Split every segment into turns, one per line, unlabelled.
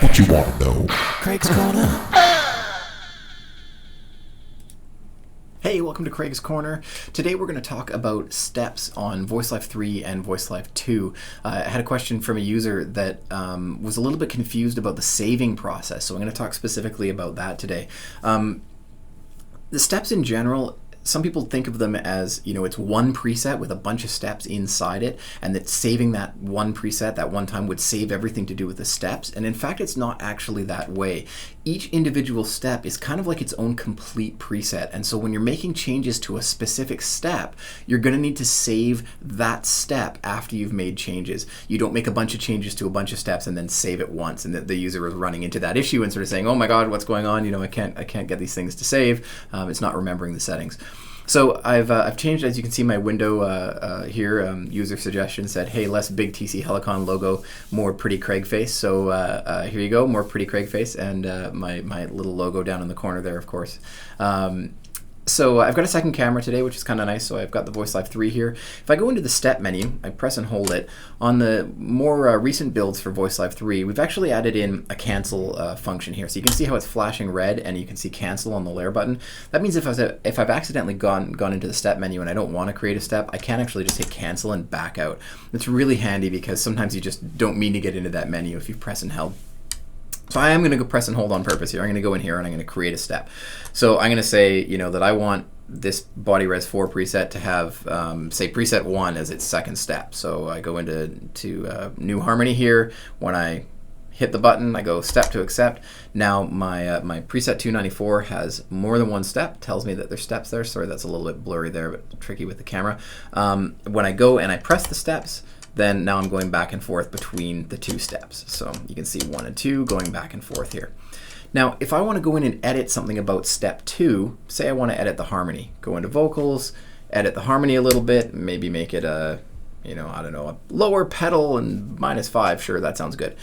what you want to know.
Craig's Corner. Hey, welcome to Craig's Corner. Today we're going to talk about steps on VoiceLive 3 and VoiceLive 2. I had a question from a user that was a little bit confused about the saving process, so I'm going to talk specifically about that today. The steps in general, some people think of them as, it's one preset with a bunch of steps inside it, and that saving that one preset that one time would save everything to do with the steps. And in fact, it's not actually that way. Each individual step is kind of like its own complete preset. And so when you're making changes to a specific step, you're going to need to save that step after you've made changes. You don't make a bunch of changes to a bunch of steps and then save it once, and the user is running into that issue and sort of saying, oh my God, what's going on? I can't get these things to save. It's not remembering the settings. So I've changed, as you can see, my window here. User suggestion said, hey, less big TC-Helicon logo, more pretty Craig face. So here you go, more pretty Craig face, and my little logo down in the corner there, of course. So I've got a second camera today, which is kind of nice. So I've got the VoiceLive 3 here. If I go into the step menu, I press and hold it. On the more recent builds for VoiceLive 3, we've actually added in a cancel function here. So you can see how it's flashing red, and you can see cancel on the layer button. That means if I've accidentally gone into the step menu and I don't want to create a step, I can actually just hit cancel and back out. It's really handy because sometimes you just don't mean to get into that menu if you press and held. So I am going to go press and hold on purpose here. I'm going to go in here and I'm going to create a step. So I'm going to say, that I want this body res 4 preset to have, say, preset 1 as its second step. So I go into new harmony here. When I hit the button, I go step to accept. Now my preset 294 has more than one step. Tells me that there's steps there. Sorry, that's a little bit blurry there, but tricky with the camera. When I go and I press the steps, then now I'm going back and forth between the two steps. So you can see 1 and 2 going back and forth here. Now, if I want to go in and edit something about step 2, say I want to edit the harmony, go into vocals, edit the harmony a little bit, maybe make it a, a lower pedal and -5, sure, that sounds good.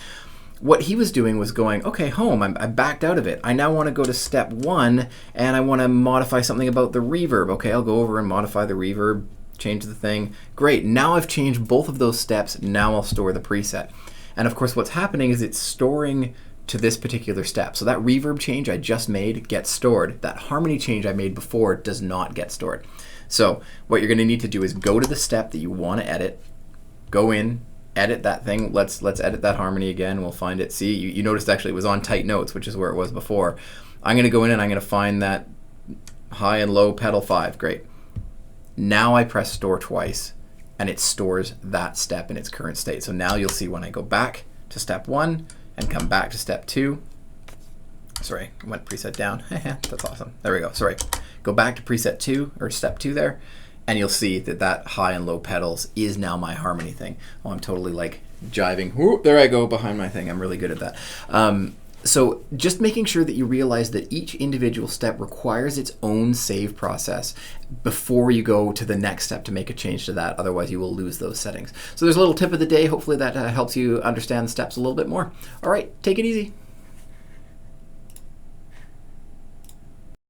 What he was doing was going, okay, home, I backed out of it. I now want to go to step 1 and I want to modify something about the reverb. Okay, I'll go over and modify the reverb, change the thing. Great, now I've changed both of those steps. Now I'll store the preset. And of course what's happening is it's storing to this particular step. So that reverb change I just made gets stored. That harmony change I made before does not get stored. So what you're going to need to do is go to the step that you want to edit, go in, edit that thing. Let's edit that harmony again. We'll find it. See, you noticed actually it was on tight notes, which is where it was before. I'm going to go in and I'm going to find that high and low pedal 5. Great. Now I press store twice and it stores that step in its current state. So now you'll see when I go back to step 1 and come back to step 2. Sorry, I went preset down. That's awesome. There we go. Sorry. Go back to preset 2 or step 2 there, and you'll see that high and low pedals is now my harmony thing. Oh, I'm totally like jiving. Ooh, there I go behind my thing. I'm really good at that. So just making sure that you realize that each individual step requires its own save process before you go to the next step to make a change to that. Otherwise, you will lose those settings. So there's a little tip of the day. Hopefully that helps you understand the steps a little bit more. All right, take it easy.